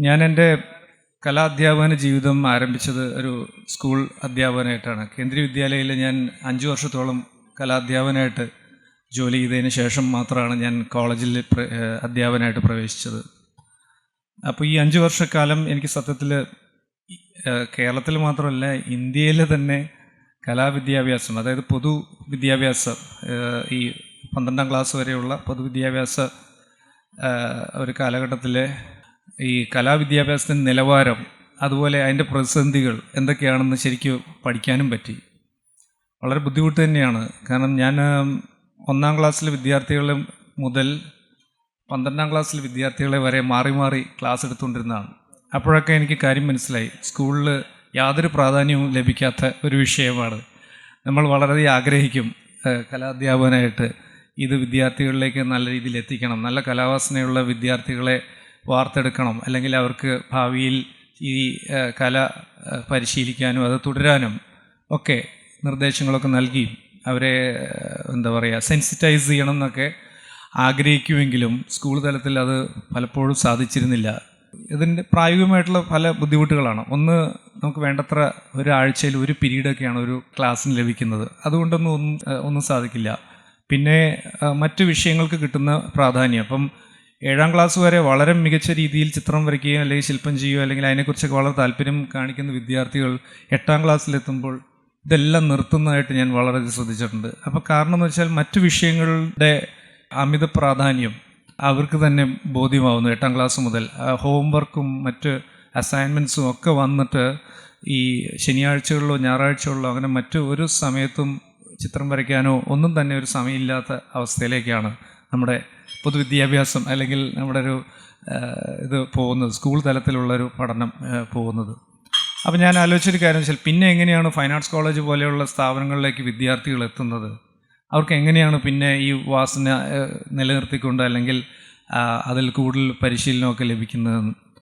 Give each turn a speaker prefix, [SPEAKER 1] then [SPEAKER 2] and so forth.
[SPEAKER 1] ഞാൻ എൻ്റെ കലാധ്യാപന ജീവിതം ആരംഭിച്ചത് ഒരു സ്കൂൾ അധ്യാപകനായിട്ടാണ്. കേന്ദ്രീയ വിദ്യാലയയിൽ ഞാൻ 5 വർഷത്തോളം കലാധ്യാപകനായിട്ട് ജോലി ചെയ്തതിന് ശേഷം മാത്രമാണ് ഞാൻ കോളേജിൽ അധ്യാപകനായിട്ട് പ്രവേശിച്ചത്. അപ്പോൾ ഈ 5 വർഷക്കാലം എനിക്ക് സത്യത്തിൽ കേരളത്തിൽ മാത്രമല്ല ഇന്ത്യയിൽ തന്നെ കലാവിദ്യാഭ്യാസം, അതായത് പൊതുവിദ്യാഭ്യാസം, ഈ 12ാം ക്ലാസ് വരെയുള്ള പൊതുവിദ്യാഭ്യാസ ഒരു കാലഘട്ടത്തിലെ ഈ കലാവിദ്യാഭ്യാസത്തിൻ്റെ നിലവാരം, അതുപോലെ അതിൻ്റെ പ്രതിസന്ധികൾ എന്തൊക്കെയാണെന്ന് ശരിക്കും പഠിക്കാനും പറ്റി. വളരെ ബുദ്ധിമുട്ട് തന്നെയാണ്. കാരണം ഞാൻ 1ാം ക്ലാസ്സിലെ വിദ്യാർത്ഥികളെ മുതൽ 12ാം ക്ലാസ്സിലെ വിദ്യാർത്ഥികളെ വരെ മാറി മാറി ക്ലാസ് എടുത്തുകൊണ്ടിരുന്നതാണ്. അപ്പോഴൊക്കെ എനിക്ക് കാര്യം മനസ്സിലായി, സ്കൂളിൽ യാതൊരു പ്രാധാന്യവും ലഭിക്കാത്ത ഒരു വിഷയമാണ്. നമ്മൾ വളരെ ആഗ്രഹിക്കും കലാധ്യാപകനായിട്ട് ഇത് വിദ്യാർത്ഥികളിലേക്ക് നല്ല രീതിയിൽ എത്തിക്കണം, നല്ല കലാവാസനയുള്ള വിദ്യാർത്ഥികളെ വാർത്തെടുക്കണം, അല്ലെങ്കിൽ അവർക്ക് ഭാവിയിൽ ഈ കല പരിശീലിക്കാനും അത് തുടരാനും ഒക്കെ നിർദ്ദേശങ്ങളൊക്കെ നൽകി അവരെ സെൻസിറ്റൈസ് ചെയ്യണം എന്നൊക്കെ ആഗ്രഹിക്കുമെങ്കിലും സ്കൂൾ തലത്തിൽ അത് പലപ്പോഴും സാധിച്ചിരുന്നില്ല. ഇതിൻ്റെ പ്രായോഗികമായിട്ടുള്ള പല ബുദ്ധിമുട്ടുകളാണ്. ഒന്ന്, നമുക്ക് വേണ്ടത്ര ഒരാഴ്ചയിൽ ഒരു പീരീഡൊക്കെയാണ് ഒരു ക്ലാസ്സിന് ലഭിക്കുന്നത്. അതുകൊണ്ടൊന്നും സാധിക്കില്ല. പിന്നെ മറ്റു വിഷയങ്ങൾക്ക് കിട്ടുന്ന പ്രാധാന്യം, അപ്പം 7ാം ക്ലാസ് വരെ വളരെ മികച്ച രീതിയിൽ ചിത്രം വരയ്ക്കുകയോ അല്ലെങ്കിൽ ശില്പം ചെയ്യുകയോ അല്ലെങ്കിൽ അതിനെക്കുറിച്ചൊക്കെ വളരെ താല്പര്യം കാണിക്കുന്ന വിദ്യാർത്ഥികൾ 8ാം ക്ലാസ്സിലെത്തുമ്പോൾ ഇതെല്ലാം നിർത്തുന്നതായിട്ട് ഞാൻ വളരെ ശ്രദ്ധിച്ചിട്ടുണ്ട്. അപ്പോൾ കാരണം എന്ന് വെച്ചാൽ മറ്റു വിഷയങ്ങളുടെ അമിത പ്രാധാന്യം അവർക്ക് തന്നെ ബോധ്യമാവുന്നു. 8ാം ക്ലാസ് മുതൽ ഹോംവർക്കും മറ്റ് അസൈൻമെൻറ്റ്സും ഒക്കെ വന്നിട്ട് ഈ ശനിയാഴ്ചകളിലോ ഞായറാഴ്ചകളിലോ അങ്ങനെ മറ്റു ഒരു സമയത്തും ചിത്രം വരയ്ക്കാനോ ഒന്നും തന്നെ ഒരു സമയമില്ലാത്ത അവസ്ഥയിലേക്കാണ് നമ്മുടെ പൊതുവിദ്യാഭ്യാസം അല്ലെങ്കിൽ നമ്മുടെ ഒരു ഇത് പോകുന്നത്, സ്കൂൾ തലത്തിലുള്ളൊരു പഠനം പോകുന്നത്. അപ്പോൾ ഞാൻ ആലോചിച്ചൊരു കാര്യം വെച്ചാൽ, പിന്നെ എങ്ങനെയാണ് ഫൈൻ ആർട്സ് കോളേജ് പോലെയുള്ള സ്ഥാപനങ്ങളിലേക്ക് വിദ്യാർത്ഥികൾ എത്തുന്നത്? അവർക്ക് എങ്ങനെയാണ് പിന്നെ ഈ വാസന നിലനിർത്തിക്കൊണ്ട് അല്ലെങ്കിൽ അതിൽ കൂടുതൽ പരിശീലനമൊക്കെ ലഭിക്കുന്നതെന്ന്.